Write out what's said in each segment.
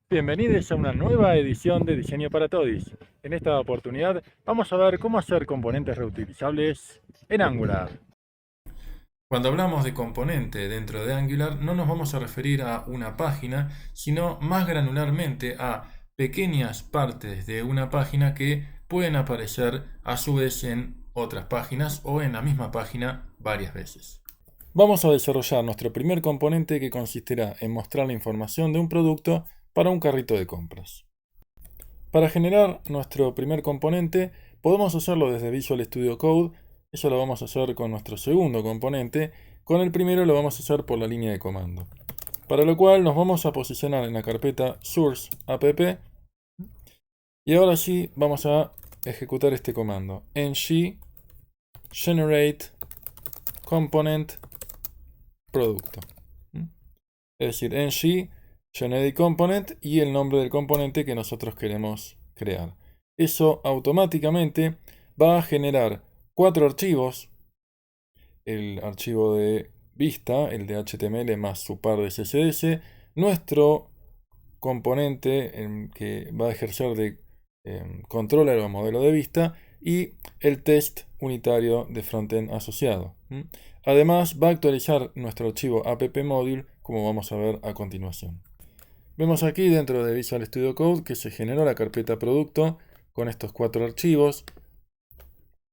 Bienvenidos a una nueva edición de Diseño para Todos. En esta oportunidad vamos a ver cómo hacer componentes reutilizables en Angular. Cuando hablamos de componente dentro de Angular, no nos vamos a referir a una página, sino más granularmente a pequeñas partes de una página que pueden aparecer a su vez en otras páginas o en la misma página varias veces. Vamos a desarrollar nuestro primer componente, que consistirá en mostrar la información de un producto para un carrito de compras. Para generar nuestro primer componente podemos hacerlo desde Visual Studio Code. Eso lo vamos a hacer con nuestro segundo componente. Con el primero lo vamos a hacer por la línea de comando, para lo cual nos vamos a posicionar en la carpeta Source App y ahora sí vamos a ejecutar este comando: ng generate component producto. Es decir, ng generate component y el nombre del componente que nosotros queremos crear. Eso automáticamente va a generar 4 archivos: el archivo de vista, el de HTML más su par de CSS, nuestro componente que va a ejercer de controller o modelo de vista, y el test unitario de frontend asociado. Además, va a actualizar nuestro archivo app-module, como vamos a ver a continuación. Vemos aquí dentro de Visual Studio Code que se generó la carpeta producto con estos 4 archivos.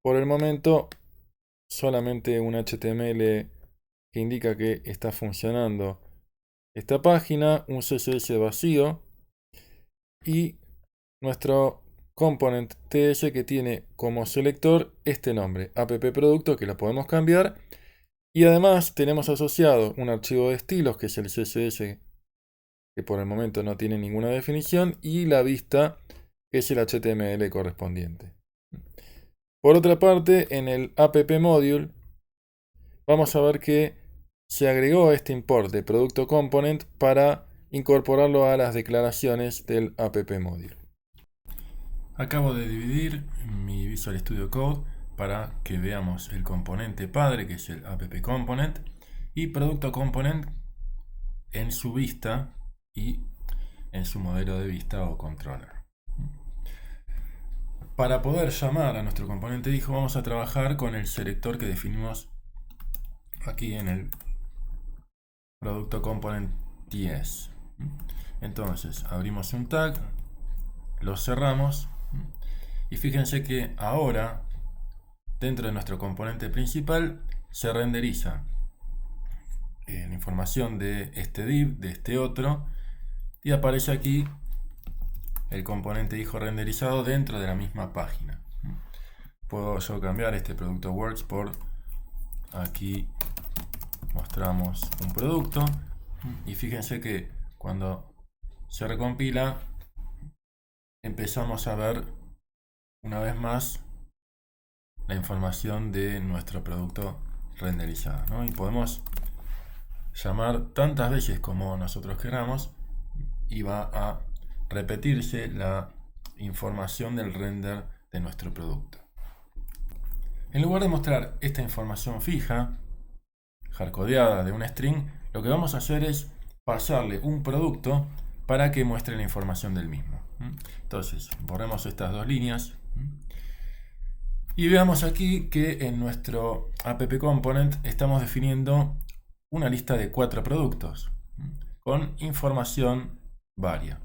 Por el momento, solamente un HTML que indica que está funcionando esta página, un CSS vacío y nuestro component TS, que tiene como selector este nombre, app producto, que lo podemos cambiar. Y además tenemos asociado un archivo de estilos, que es el CSS, que por el momento no tiene ninguna definición, y la vista, que es el HTML correspondiente. Por otra parte, en el app module vamos a ver que se agregó este import de producto component para incorporarlo a las declaraciones del app module. Acabo de dividir mi Visual Studio Code para que veamos el componente padre, que es el app component, y producto component en su vista y en su modelo de vista o controller. Para poder llamar a nuestro componente hijo, vamos a trabajar con el selector que definimos aquí en el producto component TS. Entonces abrimos un tag, lo cerramos y fíjense que ahora dentro de nuestro componente principal se renderiza la información de este div, de este otro, y aparece aquí el componente hijo renderizado dentro de la misma página. Puedo yo cambiar este producto works por aquí mostramos un producto, y fíjense que cuando se recompila empezamos a ver una vez más la información de nuestro producto renderizado, ¿no? Y podemos llamar tantas veces como nosotros queramos y va a repetirse la información del render de nuestro producto. En lugar de mostrar esta información fija, hardcodeada de una string, lo que vamos a hacer es pasarle un producto para que muestre la información del mismo. Entonces, borremos estas dos líneas y veamos aquí que en nuestro app component estamos definiendo una lista de 4 productos con información varia.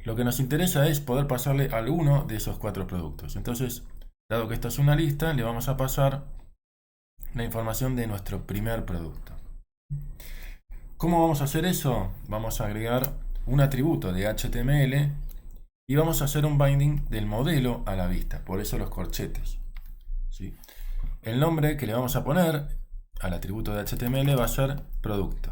Lo que nos interesa es poder pasarle alguno de esos 4 productos. Entonces, dado que esto es una lista, le vamos a pasar la información de nuestro primer producto. ¿Cómo vamos a hacer eso? Vamos a agregar un atributo de HTML y vamos a hacer un binding del modelo a la vista, por eso los corchetes. ¿Sí? El nombre que le vamos a poner al atributo de HTML va a ser producto.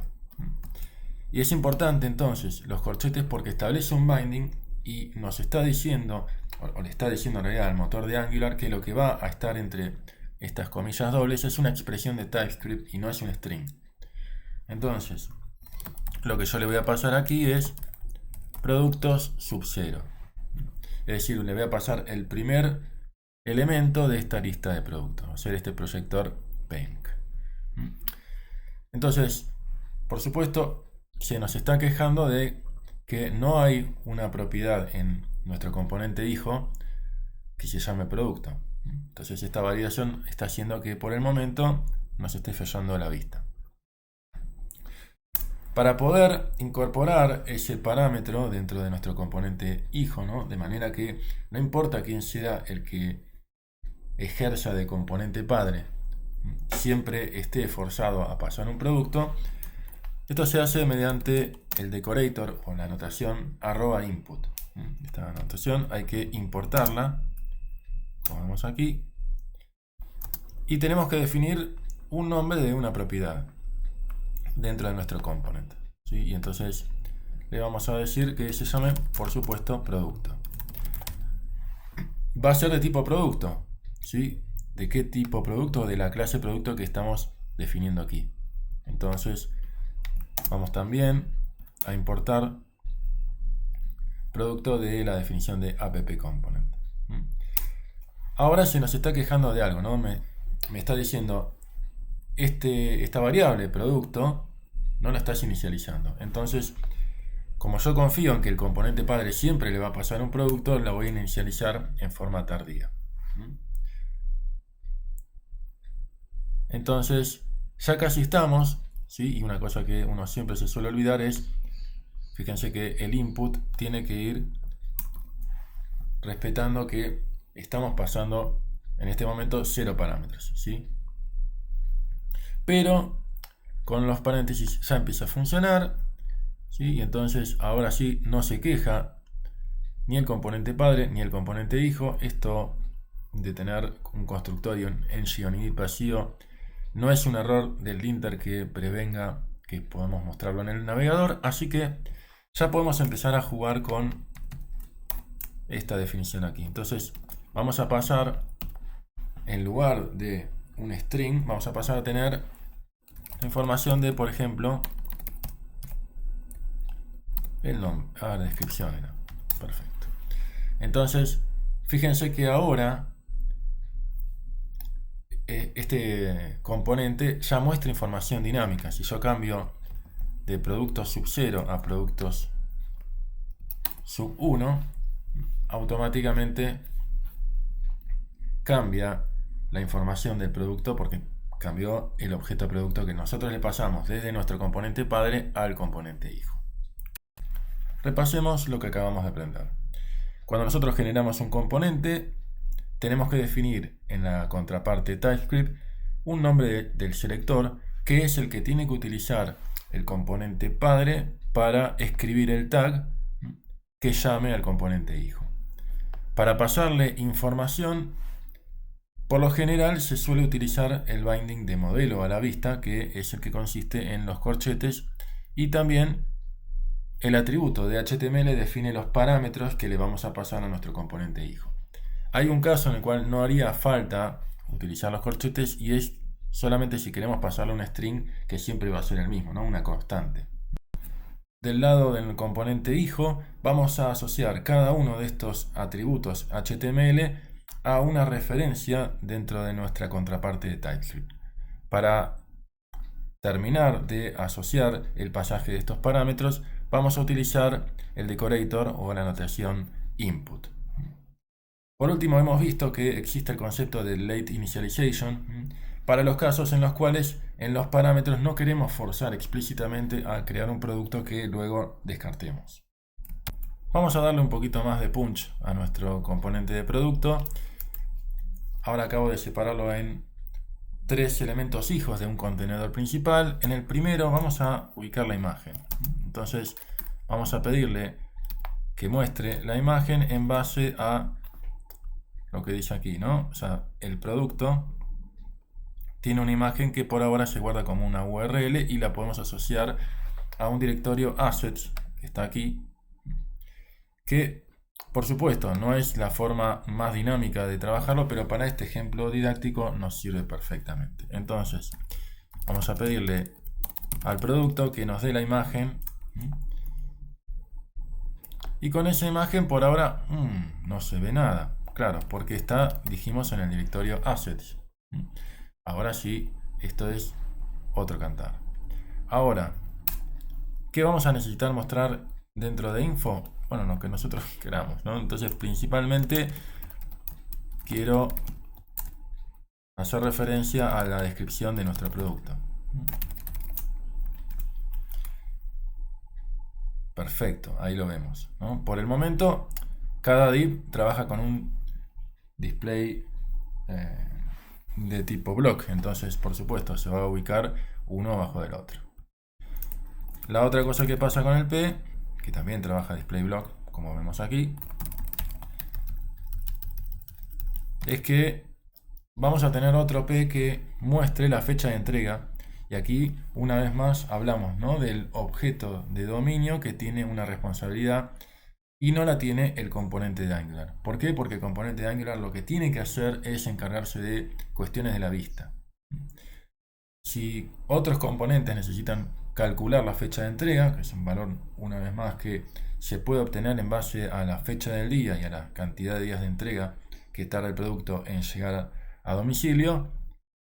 Y es importante entonces los corchetes porque establece un binding y nos está diciendo, o le está diciendo en realidad al motor de Angular, que lo que va a estar entre estas comillas dobles es una expresión de TypeScript y no es un string. Entonces, lo que yo le voy a pasar aquí es productos sub 0. Es decir, le voy a pasar el primer elemento de esta lista de productos, va a ser este proyector Paint. Entonces, por supuesto, se nos está quejando de que no hay una propiedad en nuestro componente hijo que se llame producto. Entonces esta validación está haciendo que por el momento nos esté fallando la vista. Para poder incorporar ese parámetro dentro de nuestro componente hijo, ¿no? De manera que no importa quién sea el que ejerza de componente padre, siempre esté forzado a pasar un producto. Esto se hace mediante el decorator o la anotación @input. Esta anotación hay que importarla, como vemos aquí, y tenemos que definir un nombre de una propiedad dentro de nuestro componente, ¿sí? Y entonces le vamos a decir que se llame, por supuesto, producto. Va a ser de tipo producto, ¿sí? ¿De qué tipo producto? De la clase producto que estamos definiendo aquí. Entonces vamos también a importar producto de la definición de app-component. Ahora se nos está quejando de algo, ¿no? Me está diciendo esta variable producto no la estás inicializando. Entonces, como yo confío en que el componente padre siempre le va a pasar un producto, la voy a inicializar en forma tardía. Entonces, ya casi estamos, ¿sí? Y una cosa que uno siempre se suele olvidar es, fíjense que el input tiene que ir respetando que estamos pasando en este momento 0 parámetros, ¿sí? Pero con los paréntesis ya empieza a funcionar, ¿sí? Y entonces ahora sí no se queja ni el componente padre ni el componente hijo. Esto de tener un constructor y un ng vacío no es un error del linter que prevenga que podamos mostrarlo en el navegador, así que ya podemos empezar a jugar con esta definición aquí. Entonces vamos a pasar, en lugar de un string, vamos a pasar a tener información de, por ejemplo, el nombre, la descripción era. Perfecto. Entonces, fíjense que ahora este componente ya muestra información dinámica. Si yo cambio de productos sub 0 a productos sub 1, automáticamente cambia la información del producto porque cambió el objeto producto que nosotros le pasamos desde nuestro componente padre al componente hijo. Repasemos lo que acabamos de aprender. Cuando nosotros generamos un componente, tenemos que definir en la contraparte TypeScript un nombre del selector que es el que tiene que utilizar el componente padre para escribir el tag que llame al componente hijo. Para pasarle información, por lo general se suele utilizar el binding de modelo a la vista, que es el que consiste en los corchetes, y también el atributo de HTML define los parámetros que le vamos a pasar a nuestro componente hijo. Hay un caso en el cual no haría falta utilizar los corchetes y es solamente si queremos pasarle un string que siempre va a ser el mismo, ¿no? Una constante. Del lado del componente hijo vamos a asociar cada uno de estos atributos HTML a una referencia dentro de nuestra contraparte de TypeScript. Para terminar de asociar el pasaje de estos parámetros, vamos a utilizar el decorator o la anotación input. Por último, hemos visto que existe el concepto de late initialization para los casos en los cuales en los parámetros no queremos forzar explícitamente a crear un producto que luego descartemos. Vamos a darle un poquito más de punch a nuestro componente de producto. Ahora acabo de separarlo en 3 elementos hijos de un contenedor principal. En el primero vamos a ubicar la imagen. Entonces vamos a pedirle que muestre la imagen en base a lo que dice aquí, ¿no? O sea, el producto tiene una imagen que por ahora se guarda como una URL y la podemos asociar a un directorio assets que está aquí, que por supuesto no es la forma más dinámica de trabajarlo, pero para este ejemplo didáctico nos sirve perfectamente. Entonces vamos a pedirle al producto que nos dé la imagen, y con esa imagen por ahora no se ve nada. Claro, porque está, dijimos, en el directorio assets. Ahora sí, esto es otro cantar. Ahora, ¿qué vamos a necesitar mostrar dentro de info, bueno, lo que nosotros queramos, ¿no? Entonces, principalmente quiero hacer referencia a la descripción de nuestro producto. Perfecto, ahí lo vemos, ¿no? Por el momento, cada div trabaja con un display de tipo block, entonces por supuesto se va a ubicar uno abajo del otro. La otra cosa que pasa con el P, que también trabaja display block, como vemos aquí, es que vamos a tener otro P que muestre la fecha de entrega. Y aquí, una vez más, hablamos, ¿no?, del objeto de dominio que tiene una responsabilidad y no la tiene el componente de Angular. ¿Por qué? Porque el componente de Angular lo que tiene que hacer es encargarse de cuestiones de la vista. Si otros componentes necesitan calcular la fecha de entrega, que es un valor, una vez más, que se puede obtener en base a la fecha del día y a la cantidad de días de entrega que tarda el producto en llegar a domicilio,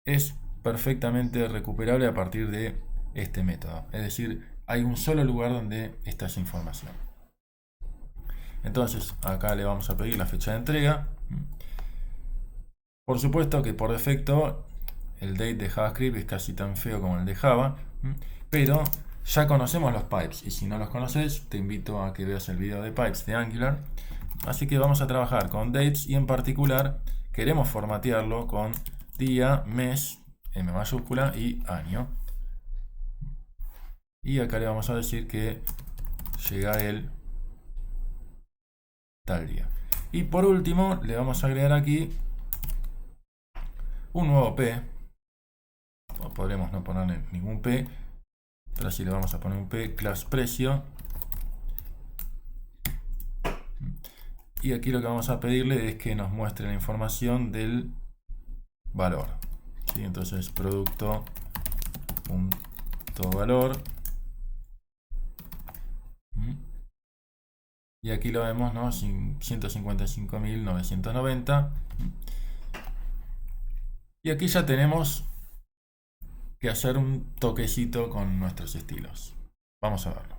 es perfectamente recuperable a partir de este método. Es decir, hay un solo lugar donde está esa información. Entonces, acá le vamos a pedir la fecha de entrega. Por supuesto que por defecto el date de JavaScript es casi tan feo como el de Java, pero ya conocemos los pipes, y si no los conoces, te invito a que veas el video de pipes de Angular. Así que vamos a trabajar con dates, y en particular queremos formatearlo con día, mes, M mayúscula, y año. Y acá le vamos a decir que llega el tal día. Y por último le vamos a agregar aquí un nuevo P. O podremos no ponerle ningún P, pero así le vamos a poner un P, class precio. Y aquí lo que vamos a pedirle es que nos muestre la información del valor. ¿Sí? Entonces producto.valor. Y aquí lo vemos, ¿no? 155.990. Y aquí ya tenemos que hacer un toquecito con nuestros estilos. Vamos a verlo.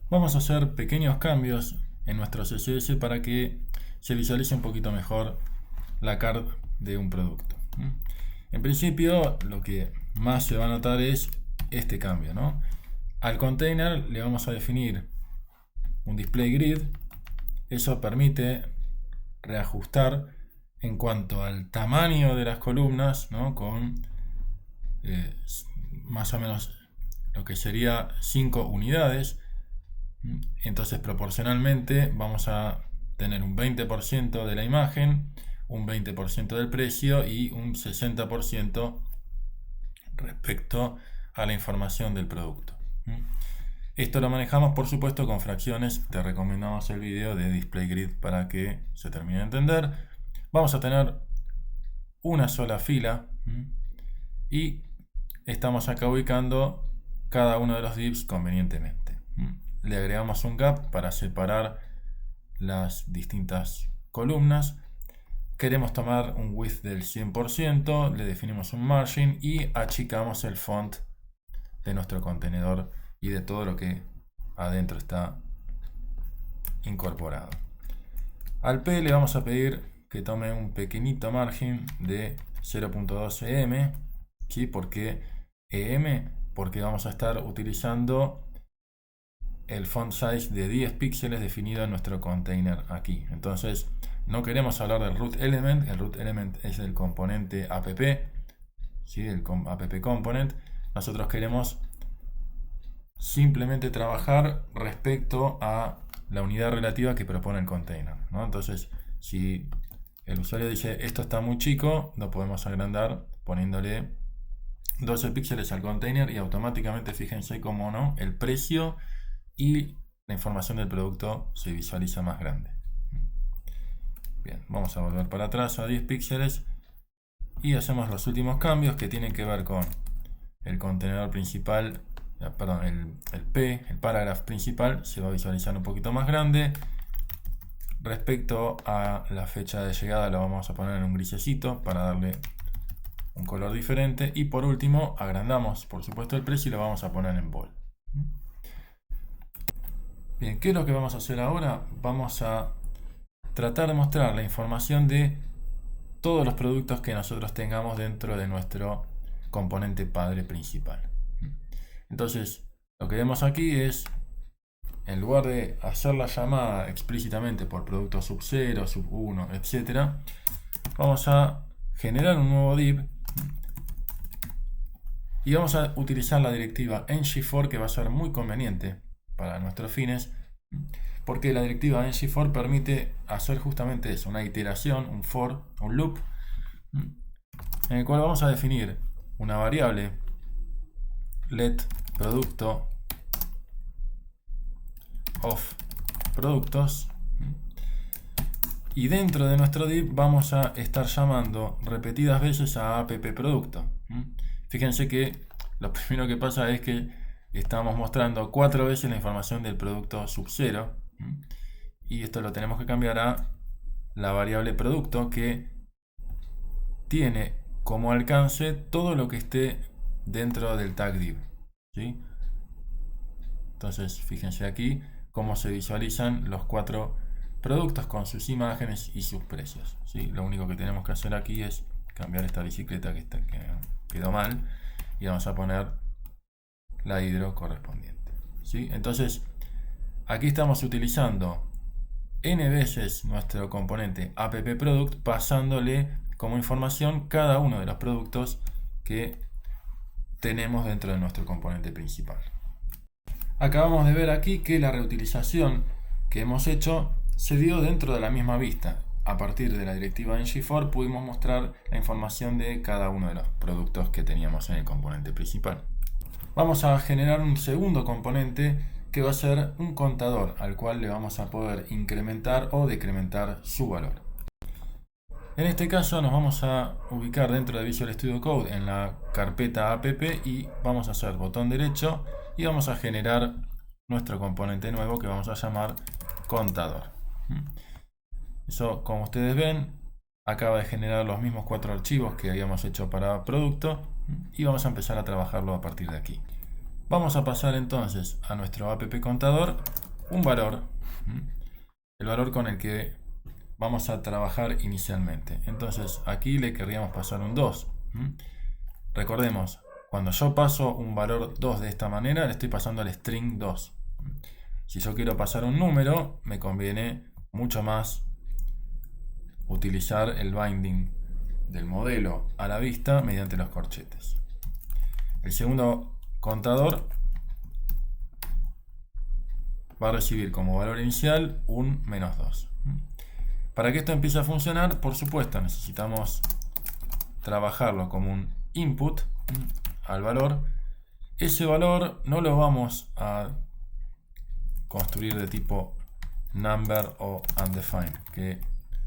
Vamos a hacer pequeños cambios en nuestro CSS para que se visualice un poquito mejor la card de un producto. En principio, lo que más se va a notar es este cambio, ¿no? Al container le vamos a definir un display grid. Eso permite reajustar en cuanto al tamaño de las columnas, ¿no?, con más o menos lo que sería 5 unidades. Entonces proporcionalmente vamos a tener un 20% de la imagen, un 20% del precio y un 60% respecto a la información del producto. Esto lo manejamos, por supuesto, con fracciones. Te recomendamos el video de Display Grid para que se termine de entender. Vamos a tener una sola fila y estamos acá ubicando cada uno de los divs convenientemente. Le agregamos un gap para separar las distintas columnas. Queremos tomar un width del 100%, le definimos un margin y achicamos el font de nuestro contenedor y de todo lo que adentro está incorporado. Al P le vamos a pedir que tome un pequeñito margen de 0.12 em. ¿Sí? ¿Por qué em? Porque vamos a estar utilizando el font size de 10 píxeles definido en nuestro container aquí. Entonces no queremos hablar del root element. El root element es el componente app, ¿sí?, el app component. Nosotros queremos simplemente trabajar respecto a la unidad relativa que propone el container, ¿no? Entonces, si el usuario dice esto está muy chico, lo podemos agrandar poniéndole 12 píxeles al container y automáticamente, fíjense cómo no, el precio y la información del producto se visualiza más grande. Bien, vamos a volver para atrás a 10 píxeles y hacemos los últimos cambios que tienen que ver con el contenedor principal. Perdón, el P, el paragraph principal, se va a visualizar un poquito más grande. Respecto a la fecha de llegada, lo vamos a poner en un grisecito para darle un color diferente. Y por último, agrandamos por supuesto el precio y lo vamos a poner en bold. Bien, ¿qué es lo que vamos a hacer ahora? Vamos a tratar de mostrar la información de todos los productos que nosotros tengamos dentro de nuestro componente padre principal. Entonces, lo que vemos aquí es, en lugar de hacer la llamada explícitamente por producto sub 0, sub 1, etc., vamos a generar un nuevo div y vamos a utilizar la directiva ngFor, que va a ser muy conveniente para nuestros fines, porque la directiva ngFor permite hacer justamente eso, una iteración, un for, un loop, en el cual vamos a definir una variable let producto of productos, y dentro de nuestro div vamos a estar llamando repetidas veces a app producto. Fíjense que lo primero que pasa es que estamos mostrando 4 veces la información del producto sub 0, y esto lo tenemos que cambiar a la variable producto, que tiene como alcance todo lo que esté dentro del tag div, ¿sí? Entonces fíjense aquí cómo se visualizan los 4 productos con sus imágenes y sus precios, ¿sí? Lo único que tenemos que hacer aquí es cambiar esta bicicleta que quedó mal, y vamos a poner la hidro correspondiente, ¿sí? Entonces aquí estamos utilizando n veces nuestro componente app-product, pasándole como información cada uno de los productos que tenemos dentro de nuestro componente principal. Acabamos de ver aquí que la reutilización que hemos hecho se dio dentro de la misma vista. A partir de la directiva ngFor pudimos mostrar la información de cada uno de los productos que teníamos en el componente principal. Vamos a generar un segundo componente que va a ser un contador, al cual le vamos a poder incrementar o decrementar su valor. En este caso nos vamos a ubicar dentro de Visual Studio Code en la carpeta app, y vamos a hacer botón derecho y vamos a generar nuestro componente nuevo que vamos a llamar contador. Eso, como ustedes ven, acaba de generar los mismos 4 archivos que habíamos hecho para producto, y vamos a empezar a trabajarlo a partir de aquí. Vamos a pasar entonces a nuestro app contador un valor, el valor con el que vamos a trabajar inicialmente. Entonces aquí le querríamos pasar un 2. Recordemos, cuando yo paso un valor 2 de esta manera, le estoy pasando el string 2. Si yo quiero pasar un número, me conviene mucho más utilizar el binding del modelo a la vista mediante los corchetes. El segundo contador va a recibir como valor inicial un -2. Para que esto empiece a funcionar, por supuesto, necesitamos trabajarlo como un input al valor. Ese valor no lo vamos a construir de tipo number o undefined, que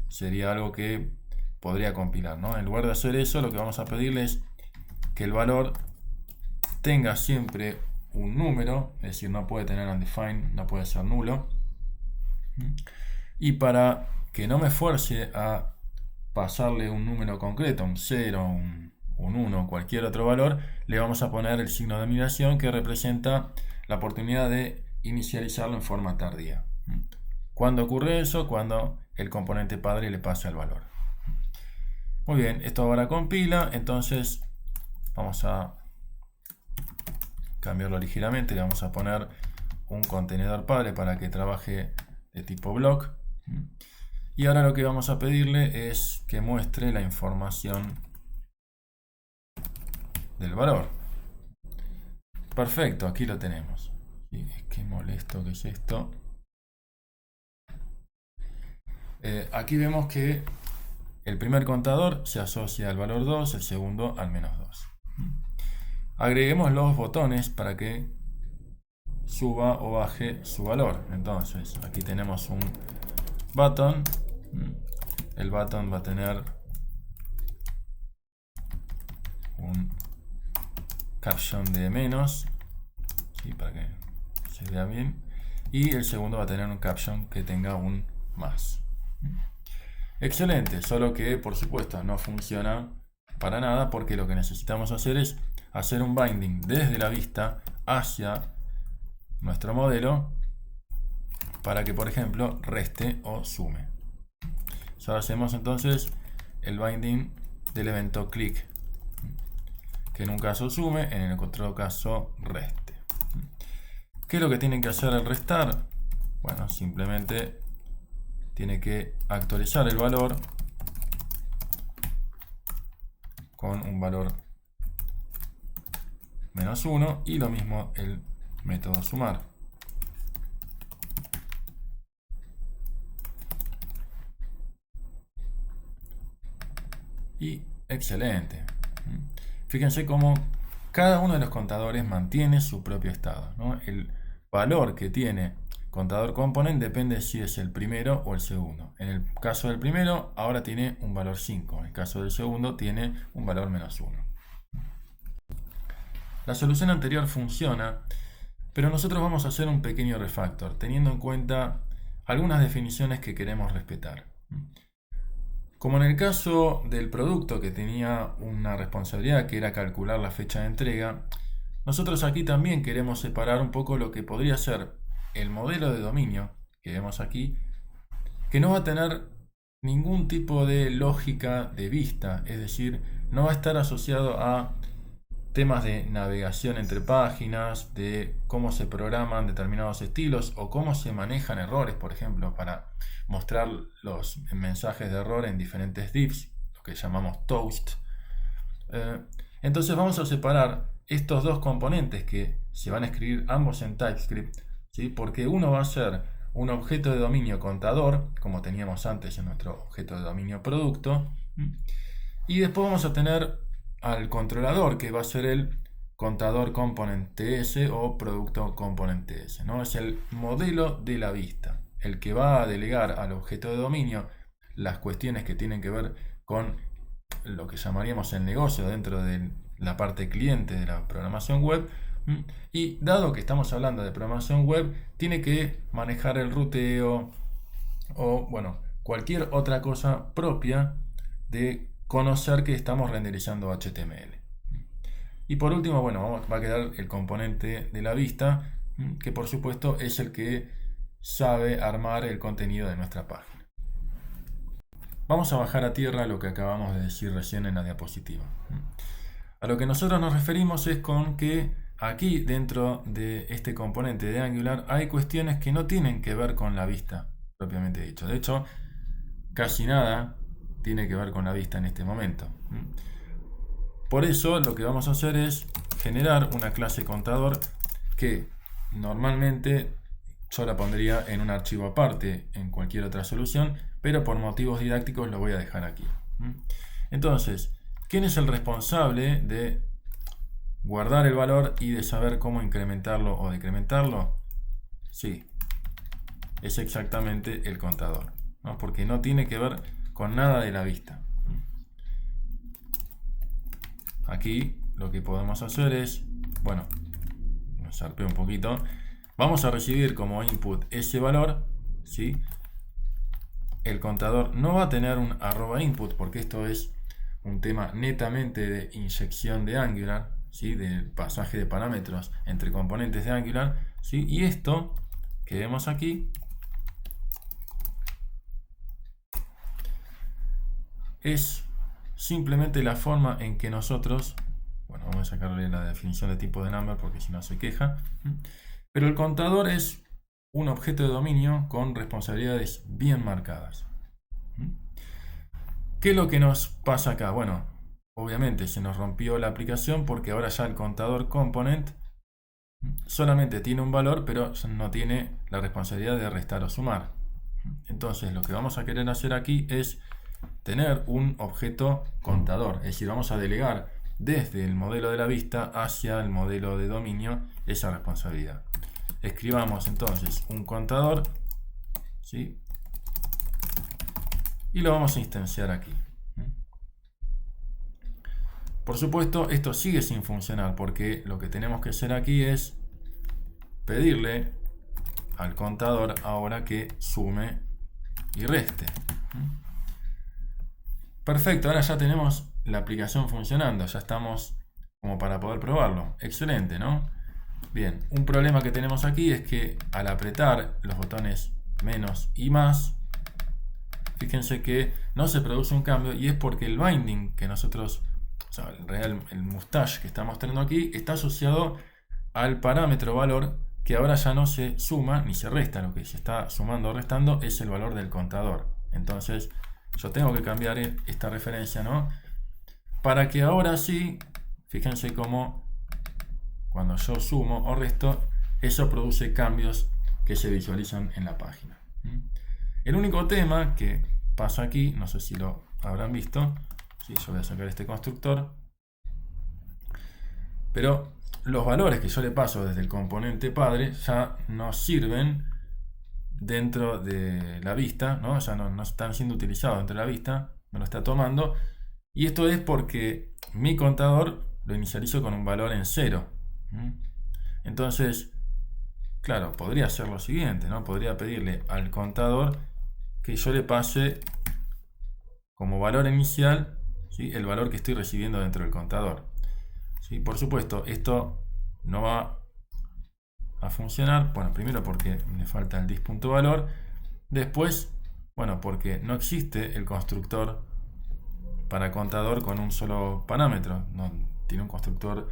sería algo que podría compilar, ¿no? En lugar de hacer eso, lo que vamos a pedirle es que el valor tenga siempre un número, es decir, no puede tener undefined, no puede ser nulo. Y para que no me fuerce a pasarle un número concreto, un 0, un 1, cualquier otro valor, le vamos a poner el signo de admiración, que representa la oportunidad de inicializarlo en forma tardía. ¿Cuándo ocurre eso? Cuando el componente padre le pasa el valor. Muy bien, esto ahora compila, entonces vamos a cambiarlo ligeramente, le vamos a poner un contenedor padre para que trabaje de tipo block. Y ahora lo que vamos a pedirle es que muestre la información del valor. Perfecto, aquí lo tenemos. Qué molesto que es esto. Aquí vemos que el primer contador se asocia al valor 2, el segundo al -2. Agreguemos los botones para que suba o baje su valor. Entonces, aquí tenemos un button. El button va a tener un caption de menos, ¿sí? Para que se vea bien. Y el segundo va a tener un caption que tenga un más. Excelente, solo que por supuesto no funciona para nada, porque lo que necesitamos hacer es hacer un binding desde la vista hacia nuestro modelo para que, por ejemplo, reste o sume. Ya hacemos entonces el binding del evento click, que en un caso sume, en el otro caso reste. ¿Qué es lo que tienen que hacer al restar? Bueno, simplemente tiene que actualizar el valor con un valor -1 y lo mismo el método sumar. Y excelente. Fíjense cómo cada uno de los contadores mantiene su propio estado, ¿no? El valor que tiene contador component depende si es el primero o el segundo. En el caso del primero, ahora tiene un valor 5. En el caso del segundo, tiene un valor -1. La solución anterior funciona, pero nosotros vamos a hacer un pequeño refactor, teniendo en cuenta algunas definiciones que queremos respetar. Como en el caso del producto que tenía una responsabilidad que era calcular la fecha de entrega, nosotros aquí también queremos separar un poco lo que podría ser el modelo de dominio que vemos aquí, que no va a tener ningún tipo de lógica de vista, es decir, no va a estar asociado a temas de navegación entre páginas, de cómo se programan determinados estilos o cómo se manejan errores, por ejemplo, para mostrar los mensajes de error en diferentes divs, lo que llamamos toast. Entonces vamos a separar estos dos componentes que se van a escribir ambos en TypeScript, ¿sí? Porque uno va a ser un objeto de dominio contador, como teníamos antes en nuestro objeto de dominio producto, y después vamos a tener al controlador, que va a ser el contador component TS o producto component TS, ¿no? Es el modelo de la vista, el que va a delegar al objeto de dominio las cuestiones que tienen que ver con lo que llamaríamos el negocio dentro de la parte cliente de la programación web. Y dado que estamos hablando de programación web, tiene que manejar el ruteo o, bueno, cualquier otra cosa propia de conocer que estamos renderizando HTML. Y por último, bueno, va a quedar el componente de la vista, que por supuesto es el que sabe armar el contenido de nuestra página. Vamos a bajar a tierra lo que acabamos de decir recién en la diapositiva. A lo que nosotros nos referimos es con que aquí dentro de este componente de Angular hay cuestiones que no tienen que ver con la vista propiamente dicho. De hecho, casi nada tiene que ver con la vista en este momento. Por eso lo que vamos a hacer es generar una clase contador que normalmente yo la pondría en un archivo aparte en cualquier otra solución, pero por motivos didácticos lo voy a dejar aquí. Entonces, ¿quién es el responsable de guardar el valor y de saber cómo incrementarlo o decrementarlo? Sí, es exactamente el contador, ¿no? Porque no tiene que ver con nada de la vista. Aquí lo que podemos hacer es, bueno, me zarpé un poquito, vamos a recibir como input ese valor, ¿sí? El contador no va a tener un @input porque esto es un tema netamente de inyección de Angular, ¿sí? Del pasaje de parámetros entre componentes de Angular, ¿sí? Y esto que vemos aquí es simplemente la forma en que nosotros, bueno, vamos a sacarle la definición de tipo de number porque si no se queja, pero el contador es un objeto de dominio con responsabilidades bien marcadas. ¿Qué es lo que nos pasa acá? Bueno, obviamente se nos rompió la aplicación porque ahora ya el contador component solamente tiene un valor, pero no tiene la responsabilidad de restar o sumar. Entonces lo que vamos a querer hacer aquí es tener un objeto contador, es decir, vamos a delegar desde el modelo de la vista hacia el modelo de dominio esa responsabilidad. Escribamos entonces un contador, ¿sí? Y lo vamos a instanciar aquí. Por supuesto, esto sigue sin funcionar porque lo que tenemos que hacer aquí es pedirle al contador ahora que sume y reste. Perfecto, ahora ya tenemos la aplicación funcionando, ya estamos como para poder probarlo. Excelente, ¿no? Bien, un problema que tenemos aquí es que al apretar los botones menos y más, fíjense que no se produce un cambio, y es porque el binding que nosotros, o sea, el mustache que está mostrando aquí, está asociado al parámetro valor que ahora ya no se suma ni se resta. Lo que se está sumando o restando es el valor del contador. Entonces yo tengo que cambiar esta referencia, ¿no? Para que ahora sí, fíjense cómo cuando yo sumo o resto, eso produce cambios que se visualizan en la página. El único tema que pasa aquí, no sé si lo habrán visto, ¿sí? Yo voy a sacar este constructor, pero los valores que yo le paso desde el componente padre ya no sirven dentro de la vista, ¿no? Ya no están siendo utilizados dentro de la vista, no lo está tomando, y esto es porque mi contador lo inicializo con un valor en 0. Entonces, claro, podría hacer lo siguiente, ¿no? Podría pedirle al contador que yo le pase como valor inicial, ¿sí?, el valor que estoy recibiendo dentro del contador. ¿Sí? Por supuesto, esto no va a funcionar, bueno, primero porque me falta el dis.valor, después, bueno, porque no existe el constructor para contador con un solo parámetro, no tiene un constructor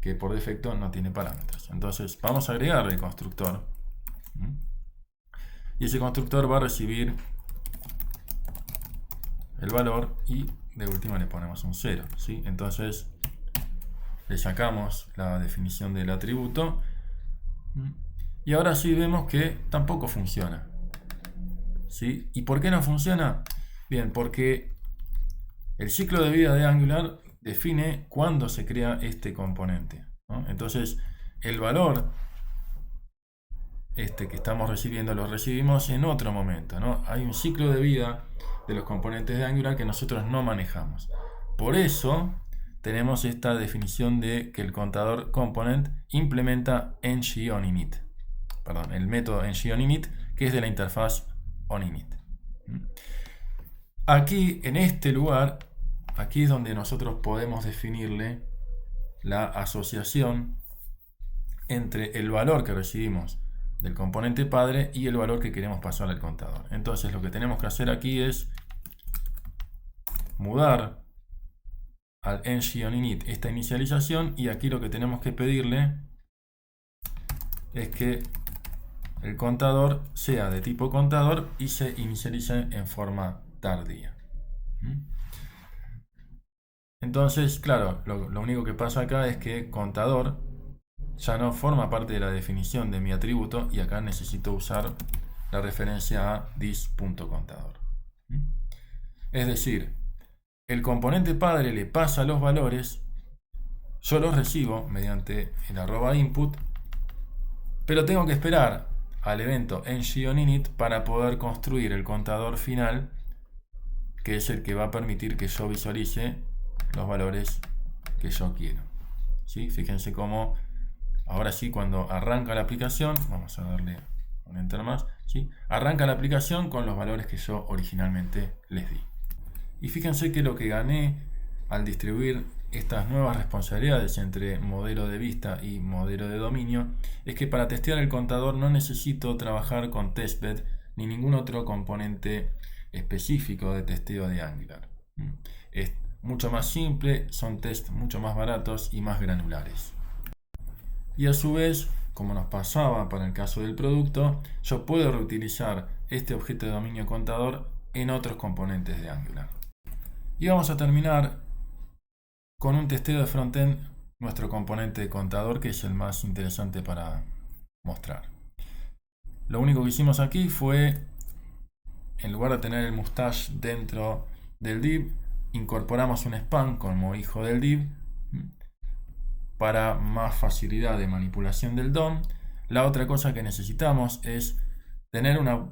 que por defecto no tiene parámetros. Entonces vamos a agregar el constructor, y ese constructor va a recibir el valor y de última le ponemos un 0, ¿sí? Entonces le sacamos la definición del atributo y ahora sí vemos que tampoco funciona, ¿sí? ¿Y por qué no funciona? Bien, porque el ciclo de vida de Angular define cuándo se crea este componente, ¿no? Entonces el valor que estamos recibiendo lo recibimos en otro momento, ¿no? Hay un ciclo de vida de los componentes de Angular que nosotros no manejamos. Por eso tenemos esta definición de que el contador component implementa ng-oninit, perdón, el método ng-oninit, que es de la interfaz oninit. Aquí, en este lugar, aquí es donde nosotros podemos definirle la asociación entre el valor que recibimos del componente padre y el valor que queremos pasar al contador. Entonces lo que tenemos que hacer aquí es mudar al ng-oninit esta inicialización, y aquí lo que tenemos que pedirle es que el contador sea de tipo contador y se inicialice en forma tardía. Entonces, claro, lo único que pasa acá es que contador ya no forma parte de la definición de mi atributo, y acá necesito usar la referencia a dis.contador. Es decir, el componente padre le pasa los valores, yo los recibo mediante el @input, pero tengo que esperar al evento ng-oninit para poder construir el contador final, que es el que va a permitir que yo visualice los valores que yo quiero. ¿Sí? Fíjense cómo ahora sí, cuando arranca la aplicación, vamos a darle un enter más, ¿sí?, arranca la aplicación con los valores que yo originalmente les di. Y fíjense que lo que gané al distribuir estas nuevas responsabilidades entre modelo de vista y modelo de dominio es que para testear el contador no necesito trabajar con testbed ni ningún otro componente específico de testeo de Angular. Es mucho más simple, son tests mucho más baratos y más granulares. Y a su vez, como nos pasaba para el caso del producto, yo puedo reutilizar este objeto de dominio contador en otros componentes de Angular. Y vamos a terminar con un testeo de frontend, nuestro componente de contador, que es el más interesante para mostrar. Lo único que hicimos aquí fue, en lugar de tener el mustache dentro del div, incorporamos un span como hijo del div para más facilidad de manipulación del DOM. La otra cosa que necesitamos es tener una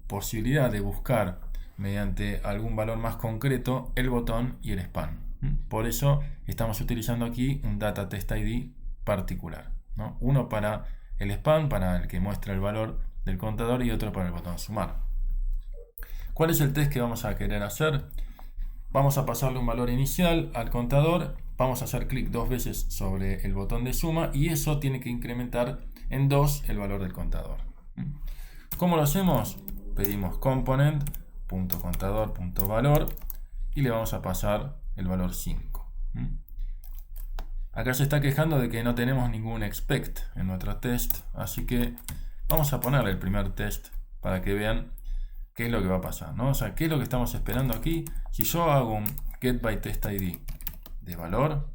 posibilidad de buscar mediante algún valor más concreto el botón y el span. Por eso estamos utilizando aquí un data test ID particular, ¿no? Uno para el span, para el que muestra el valor del contador, y otro para el botón sumar. ¿Cuál es el test que vamos a querer hacer? Vamos a pasarle un valor inicial al contador, vamos a hacer clic 2 veces sobre el botón de suma, y eso tiene que incrementar en 2 el valor del contador. ¿Cómo lo hacemos? Pedimos component.contador.valor y le vamos a pasar el valor 5. Acá se está quejando de que no tenemos ningún expect en nuestro test, así que vamos a ponerle el primer test para que vean qué es lo que va a pasar, ¿no? O sea, qué es lo que estamos esperando aquí. Si yo hago un getByTestID de valor,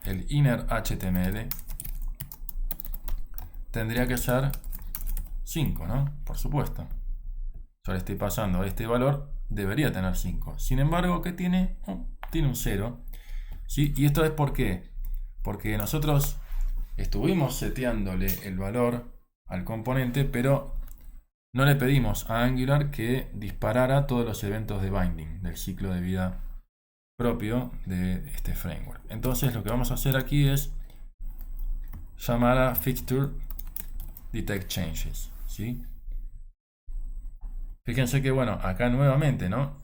el inner HTML tendría que ser 5, ¿no? Por supuesto. Yo le estoy pasando este valor, debería tener 5. Sin embargo, ¿qué tiene? Tiene un 0. ¿Sí? ¿Y esto es por qué? Porque nosotros estuvimos seteándole el valor al componente, pero no le pedimos a Angular que disparara todos los eventos de binding del ciclo de vida propio de este framework. Entonces lo que vamos a hacer aquí es llamar a fixture detect changes, ¿sí? Fíjense que bueno, acá nuevamente, ¿no?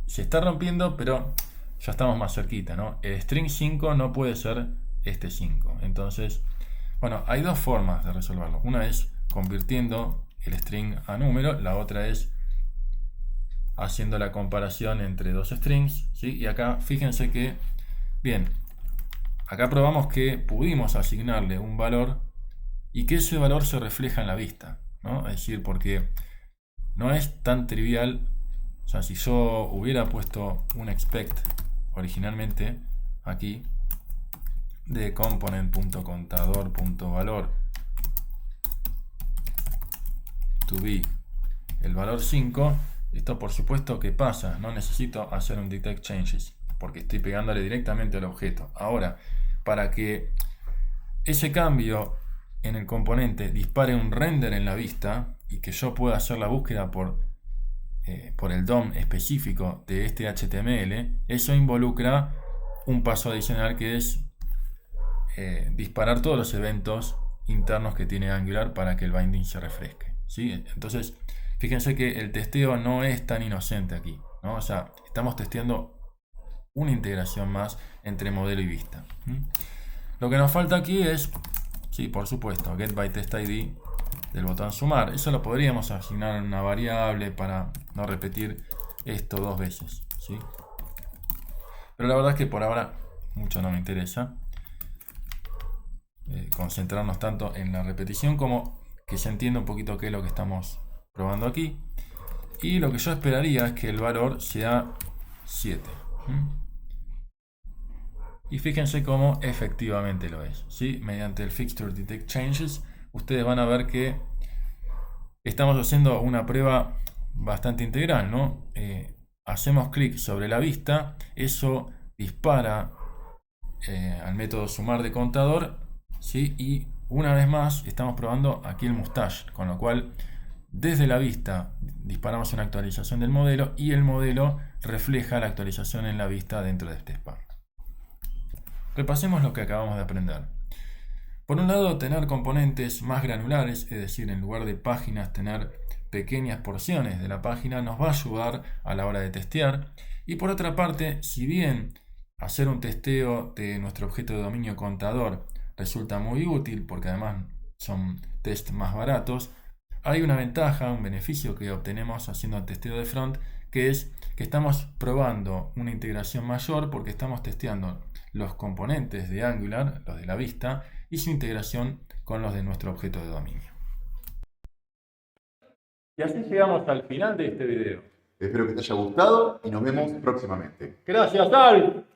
Se está rompiendo, pero ya estamos más cerquita, ¿no? El string 5 no puede ser este 5. Entonces, bueno, hay dos formas de resolverlo. Una es convirtiendo el string a número, la otra es haciendo la comparación entre dos strings, ¿sí? Y acá fíjense que, bien, acá probamos que pudimos asignarle un valor y que ese valor se refleja en la vista, ¿no? Es decir, porque no es tan trivial. O sea, si yo hubiera puesto un expect originalmente aquí de component.contador.valor to be el valor 5, esto por supuesto que pasa, no necesito hacer un detect changes porque estoy pegándole directamente al objeto. Ahora, para que ese cambio en el componente dispare un render en la vista y que yo pueda hacer la búsqueda por el DOM específico de este HTML, eso involucra un paso adicional que es disparar todos los eventos internos que tiene Angular para que el binding se refresque, ¿sí? Entonces, fíjense que el testeo no es tan inocente aquí, ¿no? O sea, estamos testeando una integración más entre modelo y vista. Lo que nos falta aquí es, sí, por supuesto, getByTestID del botón sumar. Eso lo podríamos asignar a una variable para no repetir esto dos veces, ¿sí? Pero la verdad es que por ahora mucho no me interesa concentrarnos tanto en la repetición como que se entienda un poquito qué es lo que estamos probando aquí. Y lo que yo esperaría es que el valor sea 7. Y fíjense cómo efectivamente lo es, ¿sí? Mediante el fixture detect changes, ustedes van a ver que estamos haciendo una prueba bastante integral, ¿no? Hacemos clic sobre la vista, eso dispara al método sumar de contador, ¿sí? Y una vez más estamos probando aquí el mustache, con lo cual desde la vista disparamos una actualización del modelo y el modelo refleja la actualización en la vista dentro de este span. Repasemos lo que acabamos de aprender. Por un lado, tener componentes más granulares, es decir, en lugar de páginas tener pequeñas porciones de la página, nos va a ayudar a la hora de testear. Y por otra parte, si bien hacer un testeo de nuestro objeto de dominio contador resulta muy útil, porque además son test más baratos, hay una ventaja, un beneficio que obtenemos haciendo el testeo de front, que es que estamos probando una integración mayor porque estamos testeando los componentes de Angular, los de la vista, y su integración con los de nuestro objeto de dominio. Y así llegamos al final de este video. Espero que te haya gustado y nos vemos próximamente. Gracias, Al.